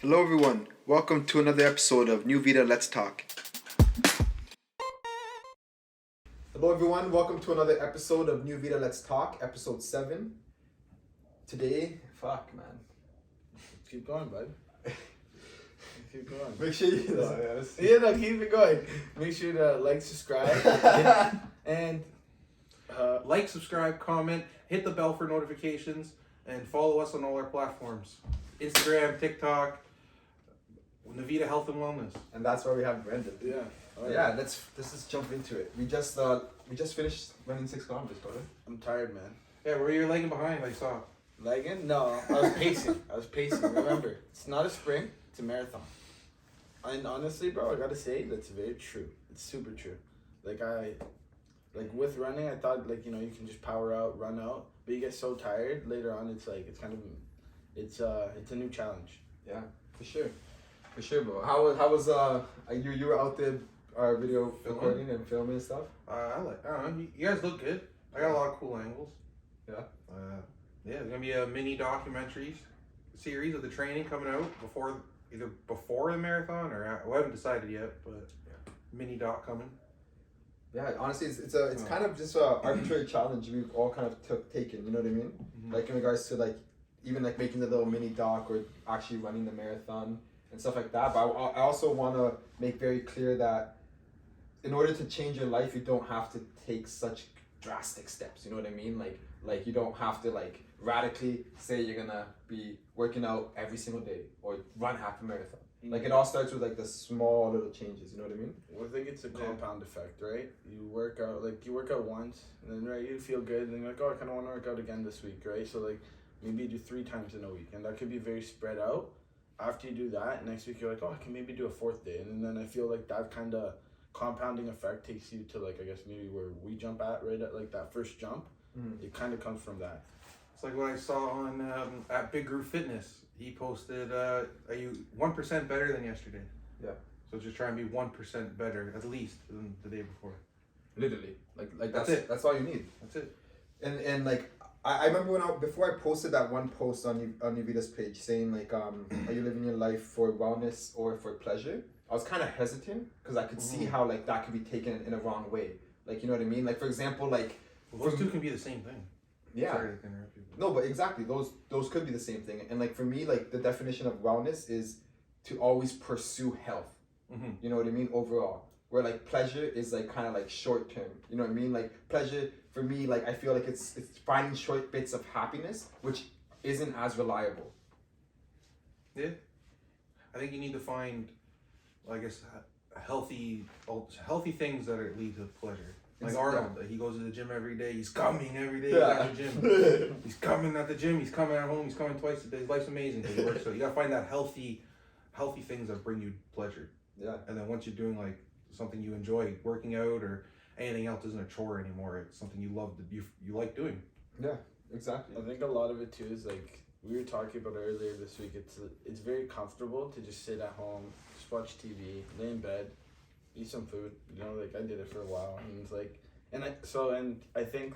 Hello everyone, welcome to another episode of New Vita Let's Talk. Hello everyone, welcome to another episode of New Vita Let's Talk, episode 7. Today, fuck man. Keep going, bud. Keep going. Make sure you keep it going. Make sure to like, subscribe, and like, subscribe, comment, hit the bell for notifications, and follow us on all our platforms. Instagram, TikTok, Navita Health and Wellness. And that's why we have Brendan. yeah. Let's just jump into it. We just finished running 6 kilometers, brother. I'm tired, man. Yeah, where you're lagging behind, I saw. Lagging? No, I was pacing. Remember, it's not a sprint, it's a marathon. And honestly, bro, I gotta say, that's very true. It's super true. Like with running, I thought you can just power out, run out, but you get so tired later on. It's a new challenge. Yeah, for sure, bro. How was you were out there video recording and filming and stuff? I don't know, you guys look good. I got a lot of cool angles. Yeah. Yeah, there's gonna be a mini documentary series of the training coming out either before the marathon or we haven't decided yet, but mini doc coming. Yeah, honestly, it's kind of just a arbitrary challenge we've all kind of taken. You know what I mean? Mm-hmm. Like in regards to even making the little mini doc or actually running the marathon and stuff like that. But I also want to make very clear that in order to change your life, you don't have to take such drastic steps. You know what I mean? Like you don't have to radically say you're gonna be working out every single day or run half a marathon. Mm-hmm. It all starts with the small little changes. You know what I mean? Well, I think it's a compound effect, right? You work out once, and then you feel good, and then you're like, oh, I kind of want to work out again this week, right? So maybe you do 3 times in a week, and that could be very spread out. After you do that, next week you're like, oh, I can maybe do a 4th day, and then I feel like that kind of compounding effect takes you to I guess maybe where we jump at, right at that first jump. Mm-hmm. It kind of comes from that. It's like what I saw on at Big Groove Fitness. He posted, "Are you 1% better than yesterday?" Yeah. So just try and be 1% better at least than the day before. Literally, that's it. That's all you need. That's it. And I remember before I posted that one post on Nivita's page saying are you living your life for wellness or for pleasure? I was kind of hesitant because I could see how that could be taken in a wrong way. You know what I mean? For example, those two can be the same thing. Yeah. Sorry to interrupt you. No, but exactly, those could be the same thing. And for me, the definition of wellness is to always pursue health. Mm-hmm. You know what I mean? Overall, where pleasure is kind of short term. You know what I mean? Pleasure for me, I feel it's finding short bits of happiness, which isn't as reliable. Yeah, I think you need to find, I guess, healthy things that lead to pleasure. Like Arnold, he goes to the gym every day. He's coming every day at the gym. He's coming at the gym. He's coming at home. He's coming twice a day. His life's amazing because he works. So you gotta find that healthy things that bring you pleasure. Yeah. And then once you're doing something you enjoy, working out or anything else isn't a chore anymore. It's something you love that you like doing. Yeah, exactly. I think a lot of it too is we were talking about earlier this week. It's very comfortable to just sit at home, just watch TV, lay in bed, eat some food. I did it for a while, and it's I think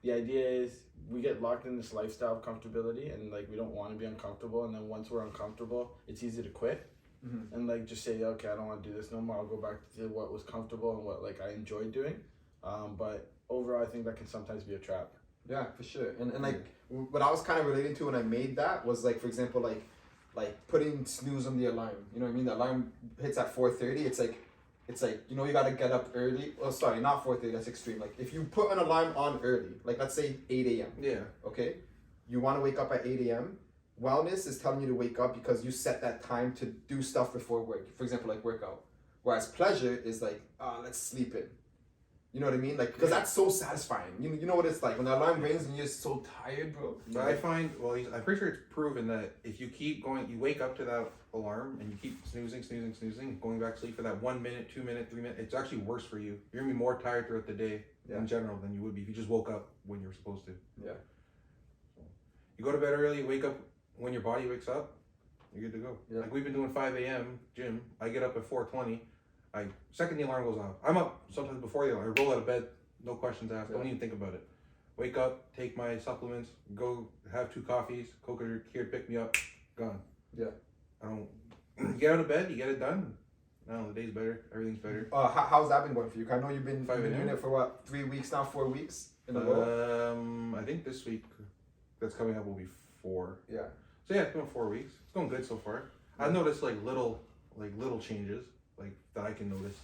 the idea is we get locked in this lifestyle of comfortability, and we don't want to be uncomfortable, and then once we're uncomfortable, it's easy to quit. Mm-hmm. And just say, okay, I don't want to do this no more. I'll go back to what was comfortable and what I enjoyed doing. But overall, I think that can sometimes be a trap. Yeah, for sure. And what I was kind of relating to when I made that was for example, putting snooze on the alarm. You know what I mean? The alarm hits at 4:30. It's you gotta get up early. Oh, sorry, not 4:30. That's extreme. If you put an alarm on early, let's say 8 a.m. Yeah. Okay. You want to wake up at 8 a.m. Wellness is telling you to wake up because you set that time to do stuff before work. For example, workout. Whereas pleasure is let's sleep in. You know what I mean? Because that's so satisfying. You know what it's like when the alarm rings and you're just so tired, bro. But I find, I'm pretty sure it's proven that if you keep going, you wake up to that alarm and you keep snoozing, going back to sleep for that 1 minute, 2 minute, 3 minutes, it's actually worse for you. You're gonna be more tired throughout the day in general than you would be if you just woke up when you were supposed to. Yeah. So, you go to bed early, wake up when your body wakes up, you're good to go. Yeah. We've been doing 5 a.m. gym. I get up at 4:20. Second the alarm goes off. I'm up sometimes before the alarm. I roll out of bed, no questions asked. Don't even think about it. Wake up, take my supplements, go have 2 coffees, coconut here to pick me up, gone. Yeah. I don't. You get out of bed, you get it done. No, the day's better. Everything's better. How's that been going for you? 'Cause I know you've been 5 doing a.m. it for what, 3 weeks now, 4 weeks in a row. I think this week that's coming up will be 4. Yeah. So yeah, it's been 4 weeks. It's going good so far. I've noticed like little changes like that I can notice.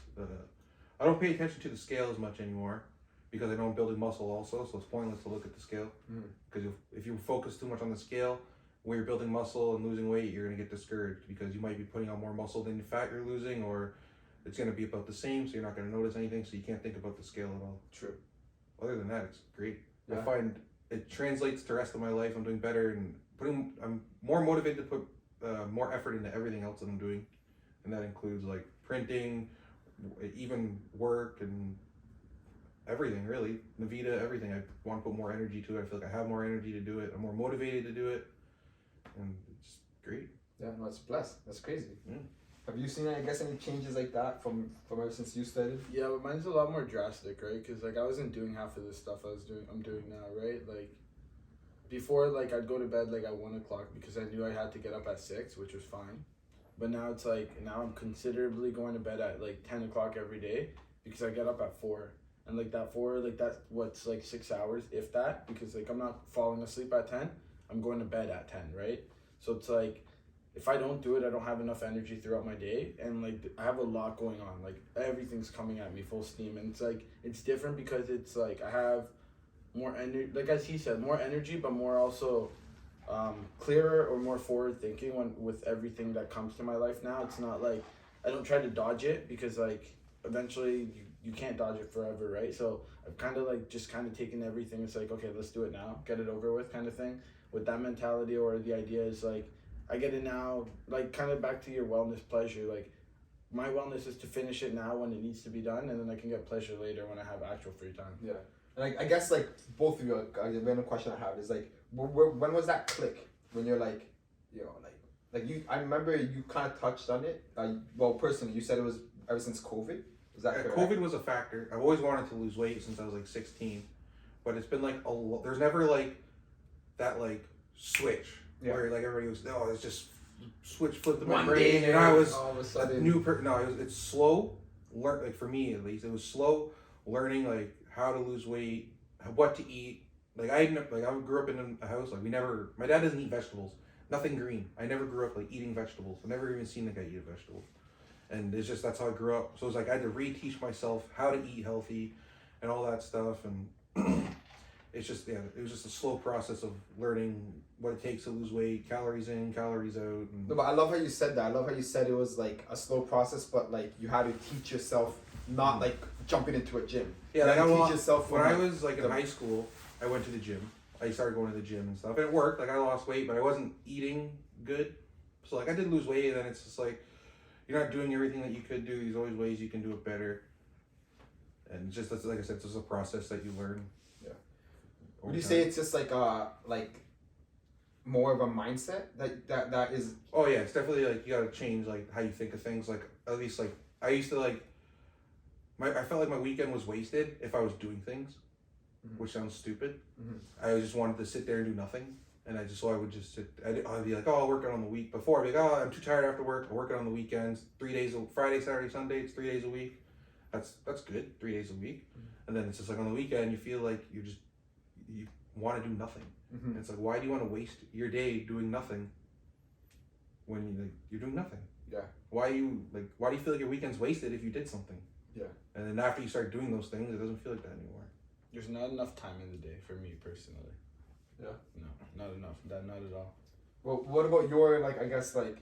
I don't pay attention to the scale as much anymore because I know I'm building muscle also. So it's pointless to look at the scale because if you focus too much on the scale when you're building muscle and losing weight, you're gonna get discouraged because you might be putting on more muscle than the fat you're losing, or it's gonna be about the same. So you're not gonna notice anything. So you can't think about the scale at all. True. Other than that, it's great. Yeah. I find it translates to the rest of my life. I'm doing better and I'm more motivated to put more effort into everything else that I'm doing, and that includes like printing, even work and everything really. Navita, everything. I want to put more energy to it. I feel like I have more energy to do it. I'm more motivated to do it, and it's great. Yeah, no, it's blessed. That's crazy. Yeah. Have you seen, I guess, any changes like that from ever since you started? Yeah, but mine's a lot more drastic, right? Because like I wasn't doing half of this stuff I'm doing now, right? Like before, like I'd go to bed like at 1 o'clock because I knew I had to get up at 6, which was fine. But now it's like now I'm considerably going to bed at like 10 o'clock every day because I get up at 4. And like that 4, like that's what's like 6 hours, if that, because like I'm not falling asleep at 10. I'm going to bed at 10, right? So it's like if I don't do it, I don't have enough energy throughout my day, and like I have a lot going on. Like everything's coming at me full steam, and it's like it's different because it's like I have more energy, like as he said, more energy, but more also clearer or more forward thinking with everything that comes to my life now. It's not like I don't try to dodge it because like eventually you can't dodge it forever, right? So I've kind of like just kind of taken everything. It's like, okay, let's do it now, get it over with, kind of thing. With that mentality, or the idea is like I get it now, like kind of back to your wellness pleasure. Like my wellness is to finish it now when it needs to be done, and then I can get pleasure later when I have actual free time. Yeah. And I guess like both of you, the random question I have is like, when was that click when you're like, you know, like you? I remember you kind of touched on it. Well, personally, you said it was ever since COVID. Is that correct? COVID was a factor. I've always wanted to lose weight since I was like 16, but it's been like there's never like that like switch where like everybody was it's just flipped in my brain and I was all of a sudden a new person. No, it's slow. Like for me at least, it was slow learning like how to lose weight, what to eat. Like I grew up in a house like my dad doesn't eat vegetables, nothing green. I never grew up like eating vegetables. I never even seen the guy eat a vegetable, and it's just that's how I grew up. So it's like I had to reteach myself how to eat healthy, and all that stuff. And it's just it was just a slow process of learning what it takes to lose weight, calories in, calories out. And no, but I love how you said that. I love how you said it was like a slow process, but like you had to teach yourself, not like jumping into a gym. Yeah, like like teach yourself. When I was like in high school, I went to the gym. I started going to the gym and stuff, and it worked. Like I lost weight, but I wasn't eating good. So like I did lose weight, and then it's just like you're not doing everything that you could do. There's always ways you can do it better. And just like I said, it's just a process that you learn. Yeah. Would you say it's just like more of a mindset that is? Oh yeah, it's definitely like you gotta change like how you think of things. Like at least like I used to like I felt like my weekend was wasted if I was doing things, which sounds stupid. I just wanted to sit there and do nothing, and I would just sit. I'd be like, oh, I'll work it on the week before. I'd be like, oh, I'm too tired after work. I'll work it on the weekends. 3 days, Friday, Saturday, Sunday. It's 3 days a week. That's good. 3 days a week, and then it's just like on the weekend you feel like you want to do nothing. And it's like, why do you want to waste your day doing nothing when you're doing nothing? Yeah. Why do you feel like your weekend's wasted if you did something? Yeah. And then after you start doing those things, it doesn't feel like that anymore. There's not enough time in the day for me personally. Yeah. No, not enough. Not at all. Well, what about your like? I guess like,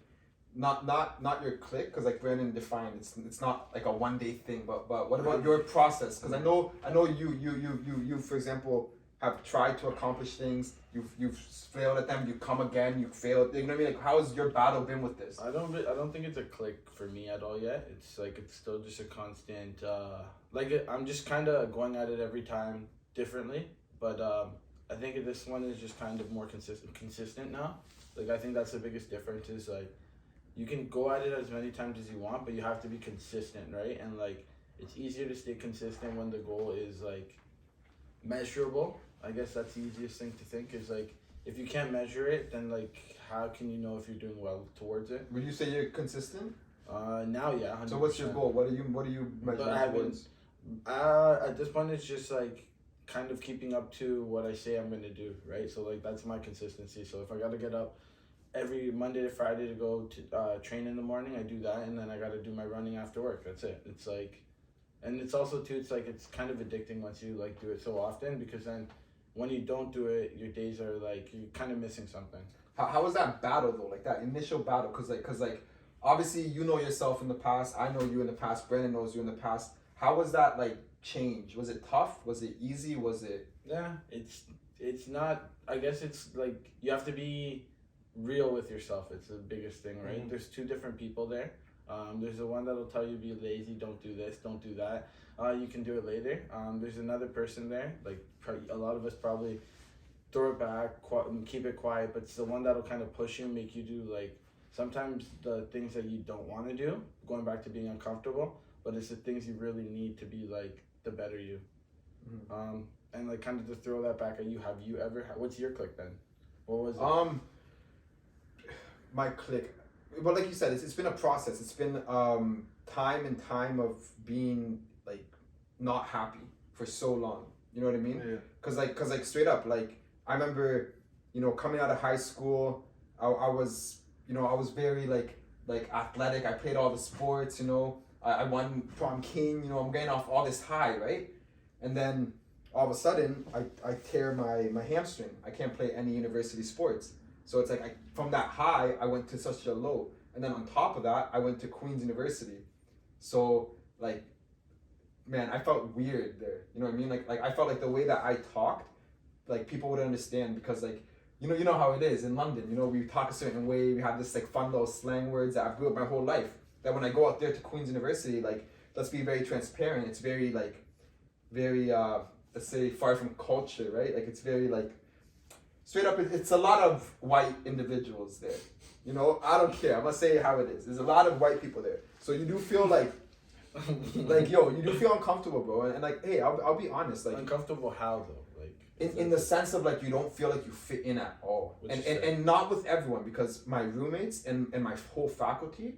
not your click, because like Brandon defined, it's not like a one day thing. But what about your process? Because I know you for example have tried to accomplish things. You've failed at them. You come again. You failed. You know what I mean? Like, how has your battle been with this? I don't think it's a click for me at all yet. It's like it's still just a constant. I'm just kind of going at it every time differently. But I think this one is just kind of more consistent now. Like I think that's the biggest difference is like you can go at it as many times as you want, but you have to be consistent, right? And like it's easier to stay consistent when the goal is like measurable. I guess that's the easiest thing to think is like if you can't measure it, then like how can you know if you're doing well towards it? Would you say you're consistent? Now, yeah, 100%. So what's your goal? What are you But measuring I haven't. towards? At this point, it's just like kind of keeping up to what I say I'm gonna do, right? So like that's my consistency. So if I gotta get up every Monday to Friday to go to train in the morning, I do that, and then I gotta do my running after work. That's it. It's like, and it's also too. It's like it's kind of addicting once you like do it so often, because then when you don't do it, your days are like you're kind of missing something. How was that battle though? Like that initial battle, cause like obviously you know yourself in the past. I know you in the past. Brennan knows you in the past. How was that like change? Was it tough? Was it easy? Was it? Yeah, it's not. I guess it's like you have to be real with yourself. It's the biggest thing, right? Mm-hmm. There's two different people there. There's the one that'll tell you be lazy, don't do this, don't do that. You can do it later. There's another person there, like a lot of us probably throw it back, keep it quiet, but it's the one that'll kind of push you, make you do like sometimes the things that you don't want to do, going back to being uncomfortable, but it's the things you really need to be like the better you. Mm-hmm. And like kind of to throw that back at you, have you ever, what's your click then? What was it? My click. Well, like you said, it's been a process. It's been time and time of being like not happy for so long. You know what I mean? Yeah. Cause like straight up, like I remember, coming out of high school, I was I was very like athletic. I played all the sports. I won prom king. I'm getting off all this high, right? And then all of a sudden, I tear my hamstring. I can't play any university sports. So it's like from that high, I went to such a low. And then on top of that, I went to Queen's University. So like, man, I felt weird there. You know what I mean? Like I felt like the way that I talked, like people would understand because like, you know how it is in London. We talk a certain way. We have this like fun little slang words that I've grew up my whole life. That when I go out there to Queen's University, like let's be very transparent. It's very like, very let's say far from culture, right? Like it's very like. Straight up, it's a lot of white individuals there. I don't care. I'm gonna say how it is. There's a lot of white people there. So you do feel like you do feel uncomfortable, bro. And like, hey, I'll be honest. Like, Uncomfortable how though? Like in the sense of like you don't feel like you fit in at all. And not with everyone, because my roommates and my whole faculty,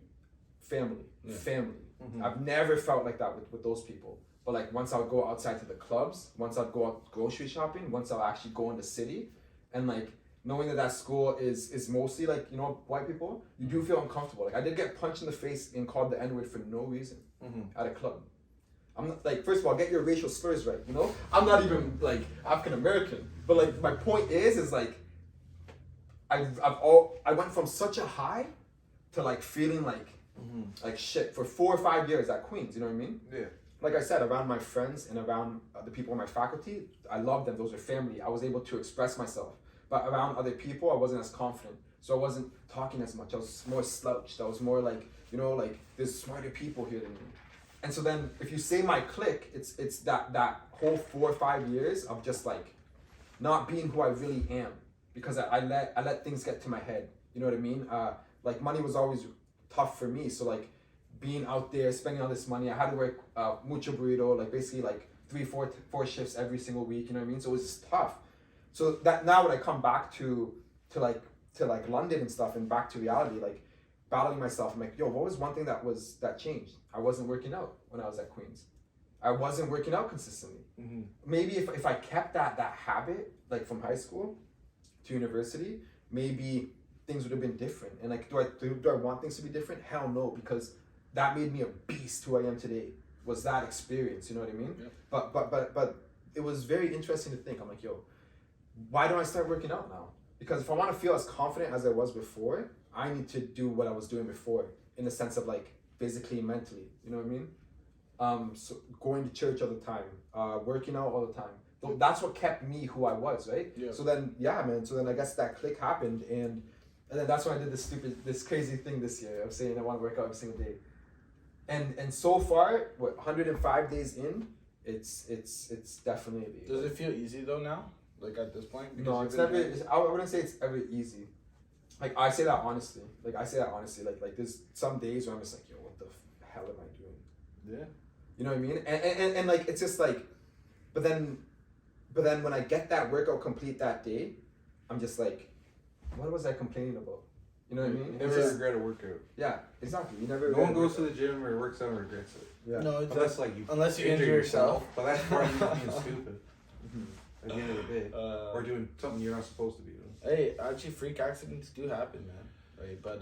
family. Mm-hmm. I've never felt like that with those people. But like once I'll go outside to the clubs, once I'll go out grocery shopping, once I'll actually go in the city. And like knowing that school is mostly like white people, you do feel uncomfortable. Like I did get punched in the face and called the N-word for no reason at a club. I'm not, like, first of all, get your racial slurs right. I'm not even like African American, but like my point is like I went from such a high to like feeling like shit for 4 or 5 years at Queens. You know what I mean? Yeah. Like I said, around my friends and around the people in my faculty, I love them. Those are family. I was able to express myself. But around other people, I wasn't as confident. So I wasn't talking as much. I was more slouched. I was more like, like there's smarter people here than me. And so then if you say my clique, it's that whole 4 or 5 years of just like not being who I really am. Because I let things get to my head. You know what I mean? Like money was always tough for me. So like being out there, spending all this money, I had to work mucho burrito, like basically like 3-4 shifts every single week, you know what I mean? So it was just tough. So that now when I come back to London and stuff and back to reality, like battling myself, I'm like, yo, what was one thing that changed? I wasn't working out when I was at Queens. I wasn't working out consistently. Mm-hmm. Maybe if I kept that habit, like from high school to university, maybe things would have been different. And like, do I want things to be different? Hell no, because that made me a beast who I am today. Was that experience, you know what I mean? Yeah. But it was very interesting to think. I'm like, yo, why don't I start working out now? Because if I want to feel as confident as I was before, I need to do what I was doing before, in the sense of like physically and mentally, you know what I mean? So going to church all the time, working out all the time. That's what kept me who I was, right? Yeah. So then, So then I guess that click happened, and then that's when I did this crazy thing this year of saying I want to work out every single day. And so far, 105 days in, it's definitely. Does it feel easy though now? Like at this point? No, it's never. I wouldn't say it's ever easy. Like I say that honestly. Like there's some days where I'm just like, yo, what the hell am I doing? Yeah. You know what I mean? And like it's just like, but then when I get that workout complete that day, I'm just like, what was I complaining about? You know what I mean? You It's never just- regret a workout. Yeah, exactly. You never. No one goes to the gym or works out and regrets it. Yeah. No, it's Unless like you unless you injure yourself. But that's part of you being stupid Mhm. at the end of the day. Or doing something you're not supposed to be doing. Hey, actually, freak accidents do happen, man. Right, but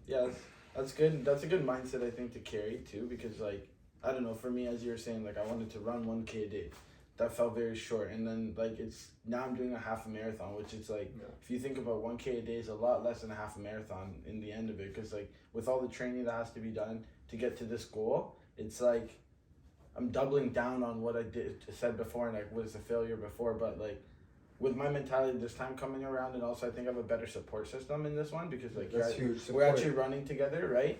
yeah, that's good. That's a good mindset, I think, to carry too, because like I don't know, for me, as you were saying, like I wanted to run 1K a day. That felt very short, and then like it's now I'm doing a half a marathon, which is like if you think about 1K a day is a lot less than a half a marathon in the end of it, because like with all the training that has to be done to get to this goal, it's like I'm doubling down on what I said before, and like was a failure before, but like with my mentality this time coming around, and also I think I have a better support system in this one, because like That's huge. we're actually running together, right?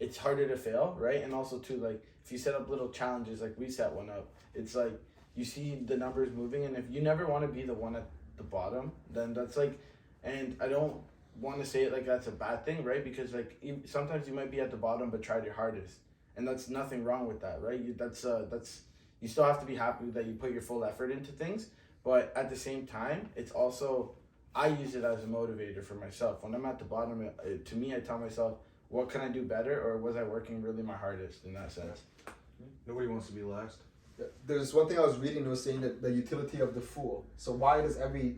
It's harder to fail, right? And also too, like if you set up little challenges, like we set one up, it's like you see the numbers moving, and if you never want to be the one at the bottom, then that's like, and I don't want to say it like that's a bad thing, right? Because like sometimes you might be at the bottom but tried your hardest, and that's nothing wrong with that, right? That's you still have to be happy that you put your full effort into things, but at the same time, it's also I use it as a motivator for myself. When I'm at the bottom, to me, I tell myself, what can I do better, or was I working really my hardest in that sense? Nobody wants to be last. There's one thing I was reading. It was saying that the utility of the fool. So why does every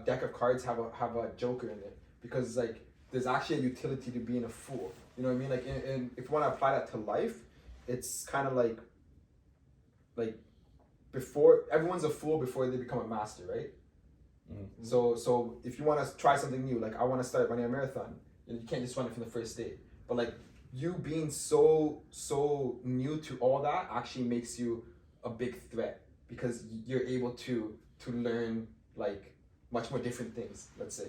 deck of cards have a joker in it? Because like there's actually a utility to being a fool. You know what I mean? Like, and if you want to apply that to life, it's kind of like before everyone's a fool before they become a master, right? Mm-hmm. So if you want to try something new, like I want to start running a marathon, you can't just run it from the first day. But like you being so new to all that actually makes you a big threat, because you're able to learn like much more different things, let's say.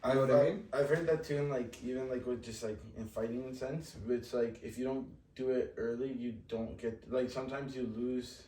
You know what I mean? I've heard that too, and like even like with just like in fighting sense, it's like if you don't do it early, you don't get like sometimes you lose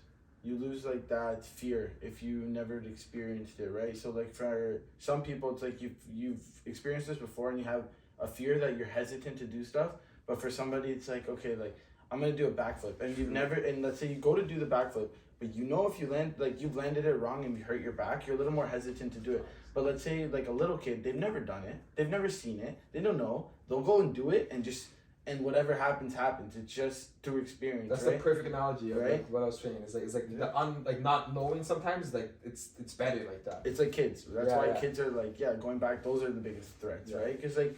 like that fear if you never experienced it, right? So like for some people, it's like you've experienced this before and you have a fear that you're hesitant to do stuff, but for somebody it's like, okay, like I'm gonna do a backflip, and you've never, and let's say you go to do the backflip, but you know if you land, like you've landed it wrong and you hurt your back, you're a little more hesitant to do it. But let's say like a little kid, they've never done it, they've never seen it, they don't know, they'll go and do it, and whatever happens. It's just through experience. That's right? the perfect analogy of Right? like what I was saying. It's like the not knowing sometimes, like it's better like that. It's like kids. That's Yeah, why yeah. kids are like, going back, those are the biggest threats, Yeah. right? Because like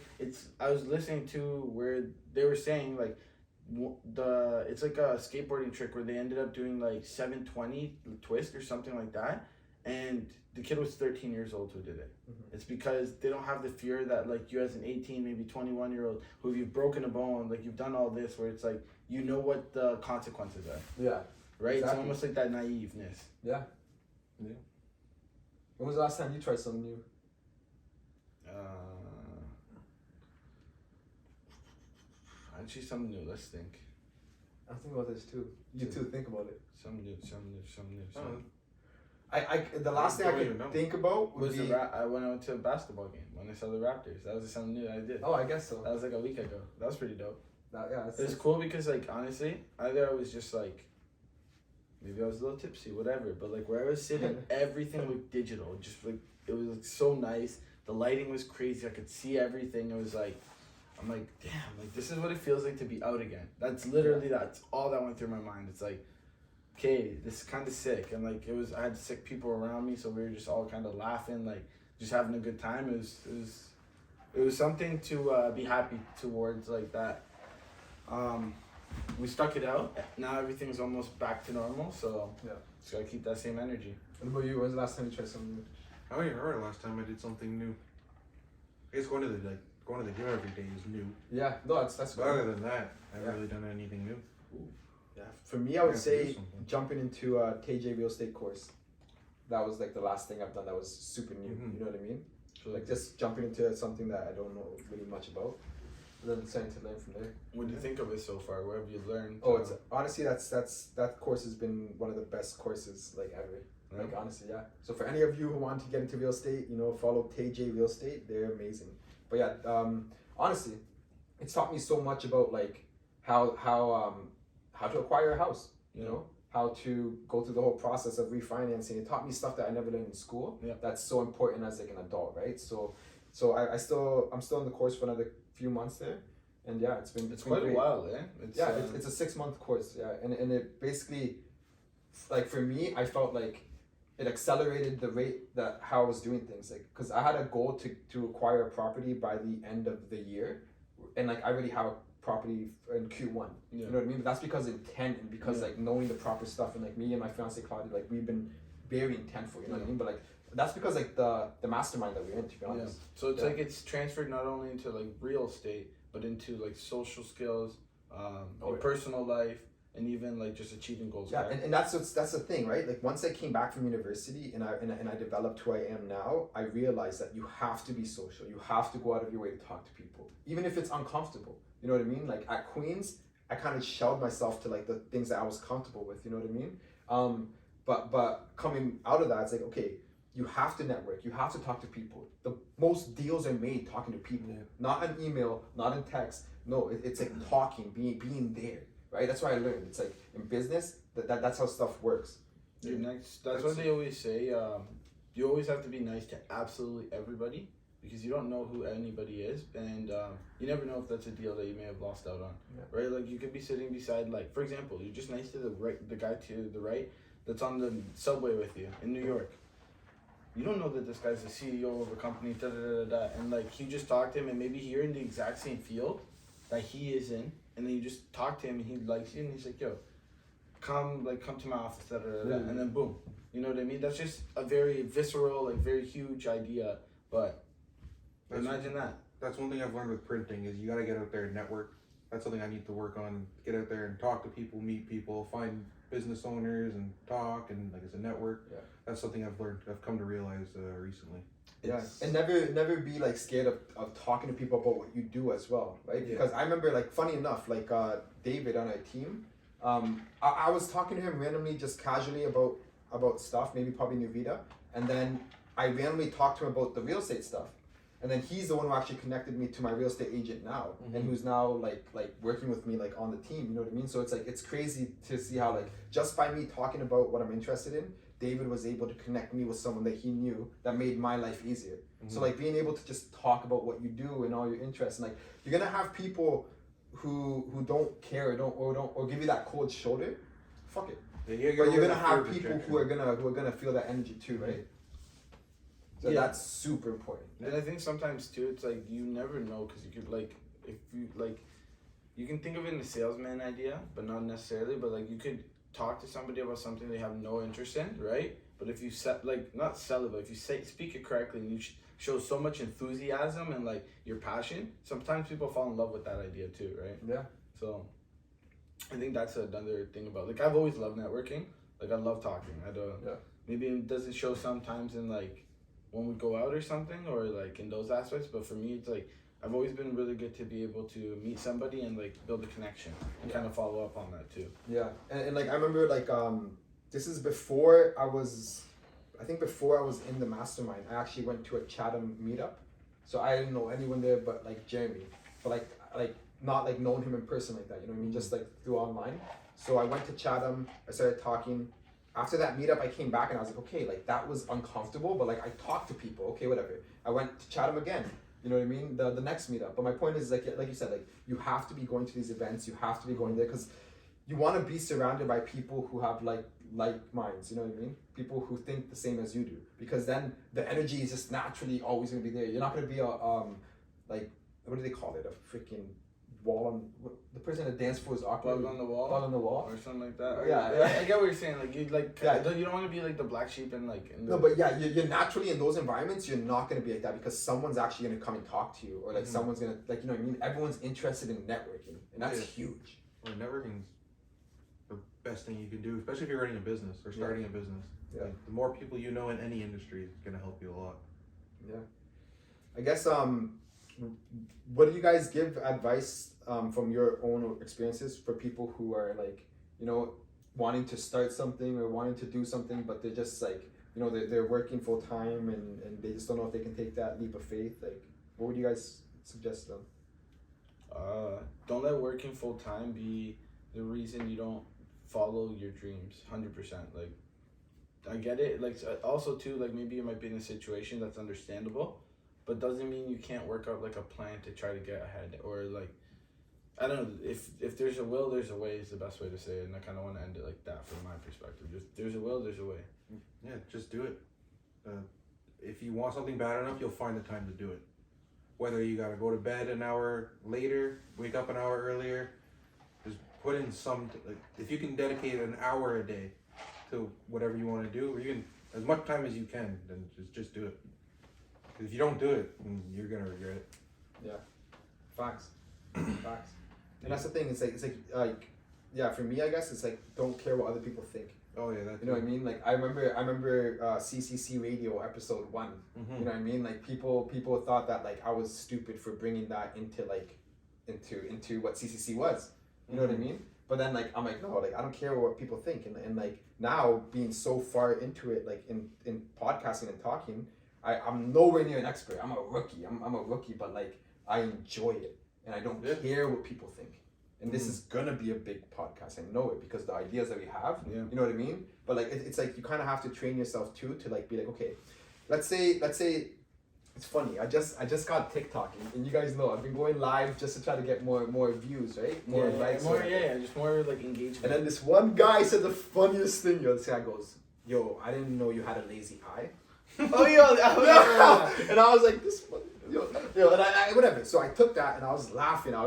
I was listening to where they were saying like it's like a skateboarding trick where they ended up doing like 720 twist or something like that, and the kid was 13 years old who did it. Mhm. It's because they don't have the fear that like you as an 18, maybe 21-year-old who you've broken a bone, like you've done all this, where it's like you know what the consequences are, Yeah. right? It's Exactly. almost like that naiveness. Yeah. Yeah. When was the last time you tried something new? Actually, something new. Let's think. I'm thinking about this too. You too, think about it. Something new. The last thing I Don't even could know. think about would Was be. when I went to a basketball game when I saw the Raptors. That was something new that I did. Oh, I guess so. That was like a week ago. That was pretty dope. Yeah, It was cool because like honestly, either I was just like, maybe I was a little tipsy, whatever. But like where I was sitting, everything looked digital. Just like it was like, so nice. The lighting was crazy. I could see everything. It was like, I'm like, damn, like this is what it feels like to be out again. That's literally that's all that went through my mind. It's like, okay, this is kind of sick, and like I had sick people around me, so we were just all kind of laughing, like just having a good time. It was something to be happy towards, like that. We stuck it out. Now everything's almost back to normal, so Yeah. just gotta keep that same energy. What about you? When was the last time you tried something new? I don't even remember the last time I did something new. I guess going to the gym every day is new. Yeah, no, that's But good. other than that, I haven't Yeah. really done anything new. Yeah, for me, I would Yeah, say do something. jumping into a KJ real estate course. That was like the last thing I've done that was super new. Mhm. You know what I mean? So Like just jumping into something that I don't know really much about, and then starting to learn from there. what do you think of it so far? What have you learned? Oh, it's honestly that course has been one of the best courses like ever. Yeah. Like honestly, yeah. So for any of you who want to get into real estate, follow KJ Real Estate. They're amazing. But yeah, honestly, it's taught me so much about like how to acquire a house. how to go through the whole process of refinancing. It taught me stuff that I never learned in school. Yeah. That's so important as like an adult, right? So I'm still in the course for another few months there, and yeah, it's been quite great. a while, eh? It's a 6 month course, yeah, and it basically, like for me, I felt like it accelerated the rate that how I was doing things, like because I had a goal to acquire a property by the end of the year, and like I already have a property in Q1. Yeah. You know what I mean? But that's because intent and because Yeah. like knowing the proper stuff, and like me and my fiance Claudia, like we've been very intentful. You know what I mean? But like that's because like the mastermind that we're in, to be honest. So it's like it's transferred not only into like real estate, but into like social skills, your personal life, and even like just achieving goals. Yeah, and that's the thing, right? Like once I came back from university and I developed who I am now, I realized that you have to be social. You have to go out of your way to talk to people, even if it's uncomfortable. You know what I mean? Like at Queens, I kind of shelled myself to like the things that I was comfortable with. You know what I mean? But coming out of that, it's like, okay, you have to network. You have to talk to people. The most deals are made talking to people, not an email, not in text. No, it's like talking, being there. Right, that's what I learned. It's like in business, that's how stuff works. That's what they always say. You always have to be nice to absolutely everybody because you don't know who anybody is, and you never know if that's a deal that you may have lost out on. Yeah. Right, like you could be sitting beside, like for example, you're just nice to the guy to the right that's on the subway with you in New York. You don't know that this guy's the CEO of a company, and like you just talk to him, and maybe you're in the exact same field that he is in. And then you just talk to him, and he likes you, and he's like, "Yo, come to my office," and then boom, you know what I mean? That's just a very visceral, like very huge idea, but imagine that. That's one thing I've learned with printing is you gotta get out there and network. That's something I need to work on. Get out there and talk to people, meet people, find business owners, and talk, and like as a network. Yeah. That's something I've come to realize recently. Yeah, and never be like scared of talking to people about what you do as well, right? Yeah. Because I remember, like, funny enough, like David on our team, I was talking to him randomly, just casually about stuff, maybe probably Nuvita, and then I randomly talked to him about the real estate stuff, and then he's the one who actually connected me to my real estate agent now, and who's now like working with me like on the team. You know what I mean? So it's like it's crazy to see how like just by me talking about what I'm interested in, David was able to connect me with someone that he knew that made my life easier. So like being able to just talk about what you do and all your interests, and like you're gonna have people who don't care or give you that cold shoulder. Fuck it. Yeah, But you're gonna have people who are gonna feel that energy too, right? So that's super important. And I think sometimes too, it's like you never know because you could like if you like, you can think of it in a salesman idea, but not necessarily. But like you could talk to somebody about something they have no interest in, right? But if you not sell it, but if you speak it correctly and you show so much enthusiasm and like your passion, sometimes people fall in love with that idea too, right? Yeah. So I think that's another thing about, like, I've always loved networking. Like I love talking. Maybe it doesn't show sometimes in like when we go out or something or like in those aspects, but for me it's like I've always been really good to be able to meet somebody and like build a connection and kind of follow up on that too. Yeah, and like I remember like this is before I was in the mastermind. I actually went to a Chatham meetup, so I didn't know anyone there but like Jeremy, but like not like known him in person like that. You know what I mean? Just like through online. So I went to Chatham. I started talking. After that meetup, I came back and I was like, okay, like that was uncomfortable, but like I talked to people. Okay, whatever. I went to Chatham again. You know what I mean? The next meetup. But my point is like you said, like you have to be going to these events. You have to be going there because you want to be surrounded by people who have like minds. You know what I mean? People who think the same as you do. Because then the energy is just naturally always gonna be there. You're not gonna be a like what do they call it? A freaking wall on the person that dance floor is awkward. Bug on the wall. Bug on the wall. Or something like that. Yeah. I get what you're saying. Like you like you don't want to be like the black sheep and like. No, but yeah, you're naturally in those environments. You're not gonna be like that because someone's actually gonna come and talk to you, or like someone's gonna like you know what I mean. Everyone's interested in networking, and that's huge. Well, networking's the best thing you can do, especially if you're running a business or starting a business. Yeah. Like, the more people you know in any industry is gonna help you a lot. Yeah. I guess what do you guys give advice from your own experiences for people who are like, you know, wanting to start something or wanting to do something, but they're just like, you know, they're working full time and they just don't know if they can take that leap of faith. Like, what would you guys suggest to them? Don't let working full time be the reason you don't follow your dreams 100%. Like, I get it. Like, also too, like maybe you might be in a situation that's understandable, but doesn't mean you can't work out like a plan to try to get ahead. Or like, I don't know, if there's a will, there's a way is the best way to say it, and I kind of want to end it like that from my perspective. Just there's a will, there's a way. Yeah, just do it. If you want something bad enough, you'll find the time to do it. Whether you gotta go to bed an hour later, wake up an hour earlier, just put in like if you can dedicate an hour a day to whatever you want to do, or you can as much time as you can, then just do it. If you don't do it, then you're gonna regret it. Yeah, facts. Facts. And that's the thing. It's like yeah. For me, I guess it's like don't care what other people think. Oh yeah, that's you know what I mean. Like I remember CCC Radio episode 1. Mm-hmm. You know what I mean. Like people thought that like I was stupid for bringing that into what CCC was. You know what I mean. But then like I'm like no, like I don't care what people think. And like now being so far into it, like in podcasting and talking, I'm nowhere near an expert. I'm a rookie. I'm a rookie, but like I enjoy it. And I don't care what people think. And this is gonna be a big podcast. I know it because the ideas that we have, you know what I mean? But like it's like you kind of have to train yourself too to like be like, okay, let's say it's funny. I just got TikTok, and you guys know I've been going live just to try to get more views, right? More likes. Just more like engagement. And then this one guy said the funniest thing. Yo, this guy goes, "Yo, I didn't know you had a lazy eye." And I was like, this one. Yo, and I whatever. So I took that and I was laughing. I'm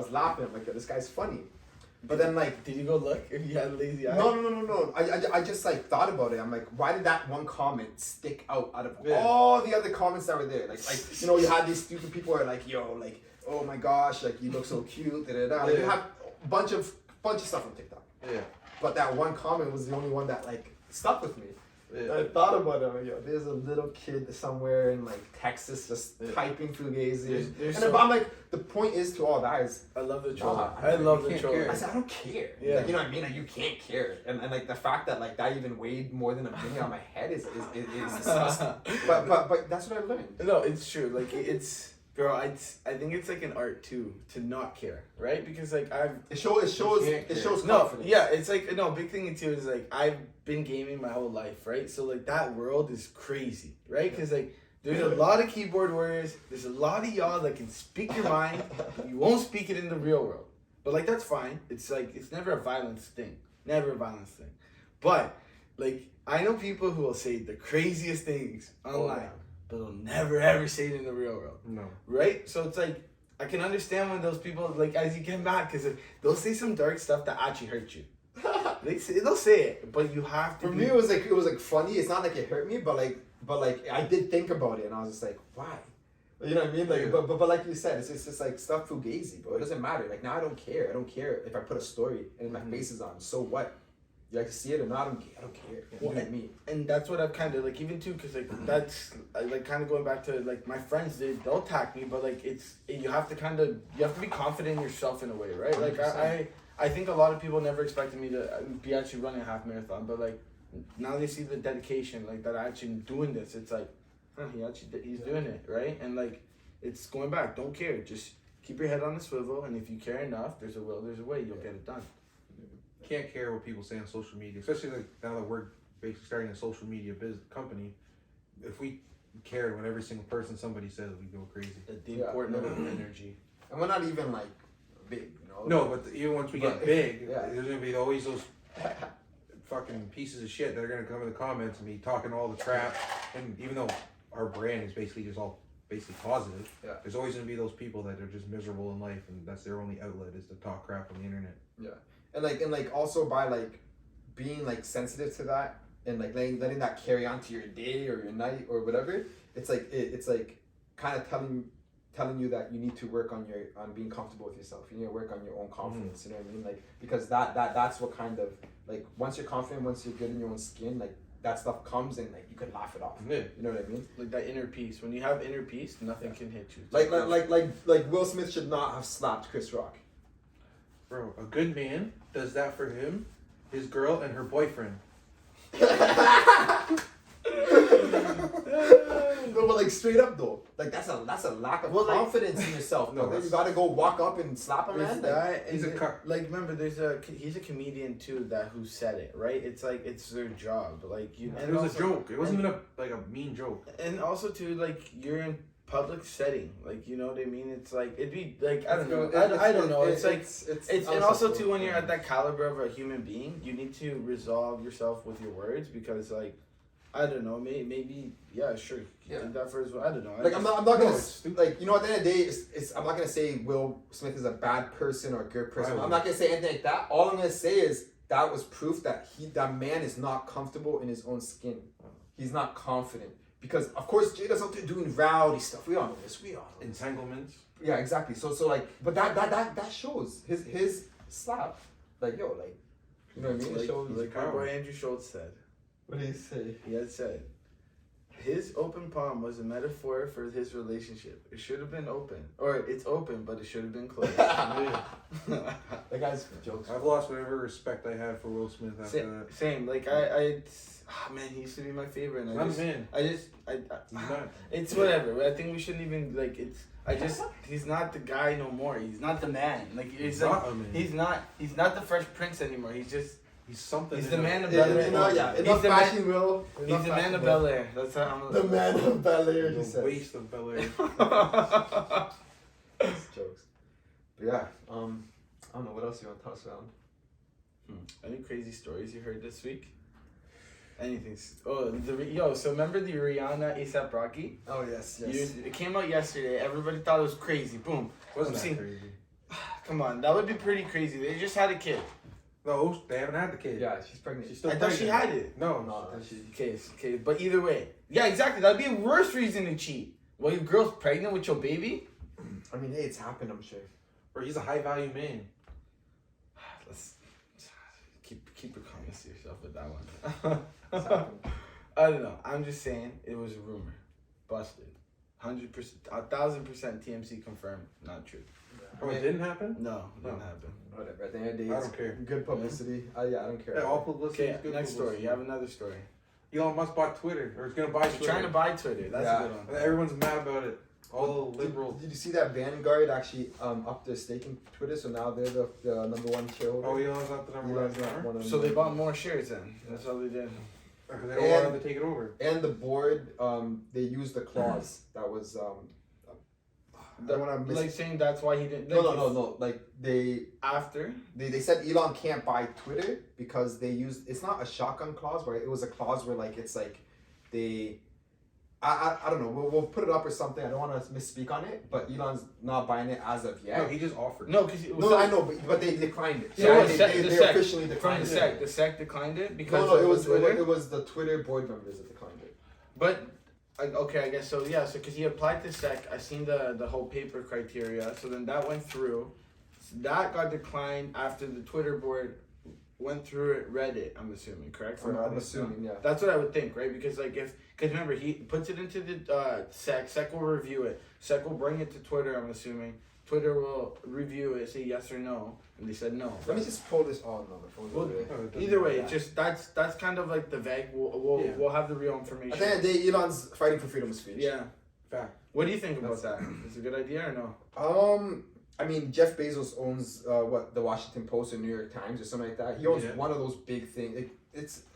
like, yo, this guy's funny. But then like, did you go look if you had a lazy eye? No. I just like thought about it. I'm like, why did that one comment stick out of all the other comments that were there? Like you know, you had these stupid people who are like, yo, like, oh my gosh, like you look so cute. Like you have a bunch of stuff on TikTok. Yeah. But that one comment was the only one that like stuck with me. Yeah. I thought about it. I'm like, yo, there's a little kid somewhere in like Texas just typing fugazi. I'm like, the point is to all that is I love the troll. I love the troll. I said I don't care. Yeah. Like, you know what I mean? Like you can't care. And like the fact that like that even weighed more than a penny on my head is disgusting. but that's what I learned. No, it's true. Like it's. Bro, I think it's like an art too to not care, right? Because like it shows confidence. No, yeah, it's like no big thing too is like I've been gaming my whole life, right? So like that world is crazy, right? Because like there's a lot of keyboard warriors, there's a lot of y'all that can speak your mind. You won't speak it in the real world, but like that's fine. It's like it's never a violence thing, But like I know people who will say the craziest things online. But they'll never ever say it in the real world. No. Right? So it's like, I can understand when those people, like, as you get mad, because they'll say some dark stuff that actually hurt you. They'll say it, but you have to. For me, it was like funny. It's not like it hurt me, but like I did think about it, and I was just like, why? You know what I mean? Like, but like you said, it's just like stuff fugazi, bro. It doesn't matter. Like now, I don't care. I don't care if I put a story and my face is on. So what? You like to see it or not? I don't care. Well, and that's what I've kind of like even too, because like that's like kind of going back to like my friends. They'll attack me, but like you have to be confident in yourself in a way, right? 100%. Like I think a lot of people never expected me to be actually running a half marathon, but like now they see the dedication, like that I actually doing this. It's like, he's doing it, right? And like it's going back. Don't care. Just keep your head on the swivel, and if you care enough, there's a will, there's a way. You'll get it done. Can't care what people say on social media, especially like now that we're basically starting a social media company. If we cared what every single person somebody says, we go crazy. The importance of energy. And we're not even like big, you know. No, but even once we get big, there's gonna be always those fucking pieces of shit that are gonna come in the comments and be talking all the crap. And even though our brand is basically just all basically positive, there's always gonna be those people that are just miserable in life, and that's their only outlet is to talk crap on the internet. Yeah. And like also by like being like sensitive to that and like letting that carry on to your day or your night or whatever, it's like it's like kind of telling you that you need to work on being comfortable with yourself. You need to work on your own confidence. You know what I mean? Like because that's what kind of like once you're confident, once you're good in your own skin, like that stuff comes and like you can laugh it off. Yeah. You know what I mean? Like that inner peace. When you have inner peace, nothing can hit you. Like Will Smith should not have slapped Chris Rock. Bro, a good man does that for him, his girl, and her boyfriend. No, but like straight up though, like that's a lack of confidence in yourself. No, you gotta go walk up and slap a man. That, he's a cuck. Like remember, he's a comedian too who said it, right? It's like it's their job, like you. And it was a joke. It wasn't even a mean joke. And also too, like you're in public setting, like you know what I mean. It's like it'd be like I don't know. I don't know. It's and also too when you're at that caliber of a human being, you need to resolve yourself with your words because like. I don't know. Maybe yeah, sure. Yeah. Did that first one. I don't know. Like I'm not gonna like you know at the end of the day, it's I'm not gonna say Will Smith is a bad person or a good person. I'm not gonna say anything like that. All I'm gonna say is that was proof that that man is not comfortable in his own skin. He's not confident because of course Jada's out there doing rowdy stuff. We all know this. We all know this. Entanglements. Yeah, exactly. So like, but that shows his slap. Like yo, like you know what I mean? Like, it shows like my boy Andrew Schultz said. What did he say? He had said, his open palm was a metaphor for his relationship. It should have been open. Or it's open, but it should have been closed. That guy's jokes. I've lost whatever respect I had for Will Smith after that. Same. Like, man, he used to be my favorite. And it's whatever. I think we shouldn't even, like, he's not the guy no more. He's not the man. Like, he's not the Fresh Prince anymore. He's something. He's the man of Bel Air. He's the fashion Will. He's the man of Bel Air. That's how I'm. The man of Bel Air. The waste of Bel Air. That's jokes. But yeah, I don't know what else you want to toss around. Any crazy stories you heard this week? Anything? Oh, so remember the Rihanna ASAP Rocky? Oh yes. It came out yesterday. Everybody thought it was crazy. Boom. Wasn't that crazy? Come on, that would be pretty crazy. They just had a kid. No, they haven't had the kid. Yeah, she's pregnant. She's still pregnant. I thought she had it. No. Okay, but either way. Yeah, exactly. That'd be a worse reason to cheat. Well, your girl's pregnant with your baby? I mean, hey, it's happened, I'm sure. Or he's a high-value man. Let's keep your comments to yourself with that one. I don't know. I'm just saying it was a rumor. Busted. 100%, 1,000% TMC confirmed. Not true. Oh, it didn't happen? No, it didn't happen. Whatever. At the end of the day, I don't care. Good publicity. I don't care. Yeah, all publicity is good next publicity. story. You have another story. Elon Musk bought Twitter, or is going to buy Twitter. Trying to buy Twitter. That's a good one. Everyone's mad about it. All the liberals. Did you see that Vanguard actually upped their stake in Twitter? So now they're the number one shareholder. Oh, Elon's not the number one. So they bought more shares then. That's all they did. Because they don't want them to take it over. And the board, they used the clause that was like saying that's why he didn't. No. Like they said Elon can't buy Twitter because they used. It's not a shotgun clause, right? It was a clause where like it's like they. I don't know. We'll put it up or something. I don't want to misspeak on it, but Elon's not buying it as of yet. No, he just offered. No, because I know, but they declined it. So they officially declined it. The SEC declined it because it was the Twitter board members that declined it. But okay, I guess so. Yeah, so because he applied to SEC, I seen the whole paper criteria. So then that went through. So that got declined after the Twitter board went through it, read it. I'm assuming, correct? I'm assuming, yeah. That's what I would think, right? Because because remember he puts it into the SEC. SEC will review it. SEC will bring it to Twitter. I'm assuming Twitter will review it, say yes or no, and they said no. Let me just pull this on the phone. Well, either way, it's just that's kind of like the vague. We'll have the real information. At the end of the day, Elon's fighting for freedom of speech. Yeah. Fact. What do you think about that? Is it a good idea or no? I mean, Jeff Bezos owns the Washington Post or New York Times or something like that. He owns one of those big things.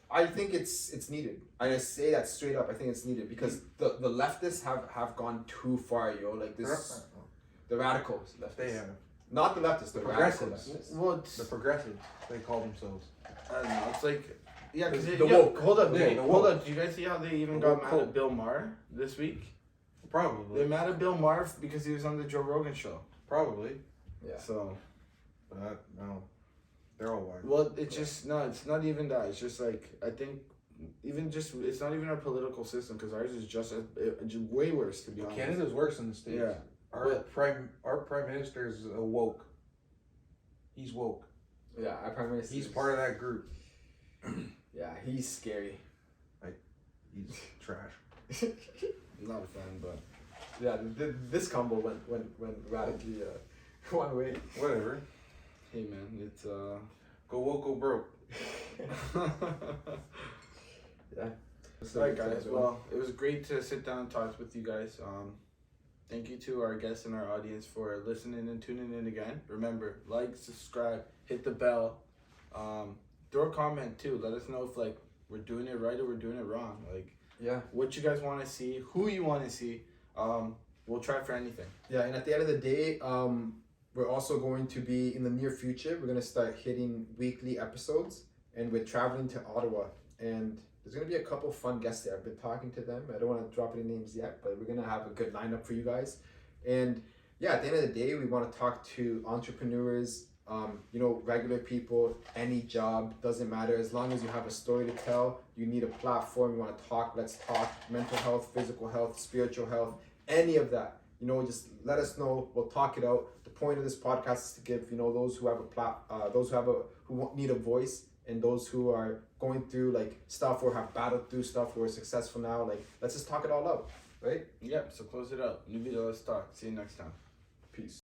I think it's needed. I say that straight up. I think it's needed because the leftists have gone too far, yo. Like this, the radicals leftists. They have. Not the leftists, the progressives. Well, the progressives, they call themselves. I don't know. It's like, yeah, because woke. Hold up. Do you guys see how they even got mad at Bill Maher this week? Probably. They're mad at Bill Maher because he was on the Joe Rogan show. Probably. Yeah. So. But no, they're all white. Well, it's not even that. It's just like I think. It's not even our political system because ours is just way worse to be honest. Canada's worse than the States. Yeah. Our prime minister is woke. He's woke. Yeah, our prime minister. He's part of that group. Yeah, he's scary. Like, he's trash. I'm not a fan, but yeah, this combo went radically one way. Whatever. Hey man, it's go woke, go broke. Yeah. Alright guys, well, it was great to sit down and talk with you guys. Thank you to our guests and our audience for listening and tuning in again. Remember, like, subscribe, hit the bell. Throw a comment too. Let us know if like we're doing it right or we're doing it wrong. Like, yeah, what you guys want to see, who you want to see. We'll try for anything. Yeah, and at the end of the day, we're also going to be in the near future. We're gonna start hitting weekly episodes, and we're traveling to Ottawa, and there's gonna be a couple fun guests there. I've been talking to them. I don't want to drop any names yet, but we're gonna have a good lineup for you guys. And yeah, at the end of the day, we want to talk to entrepreneurs, regular people. Any job, doesn't matter, as long as you have a story to tell. You need a platform. You want to talk, let's talk. Mental health, physical health, spiritual health, any of that, just let us know. We'll talk it out. The point of this podcast is to give those who have who need a voice, and those who are going through like stuff or have battled through stuff who are successful now. Like, let's just talk it all out, right? Yep, so close it out. New video, let's talk. See you next time. Peace.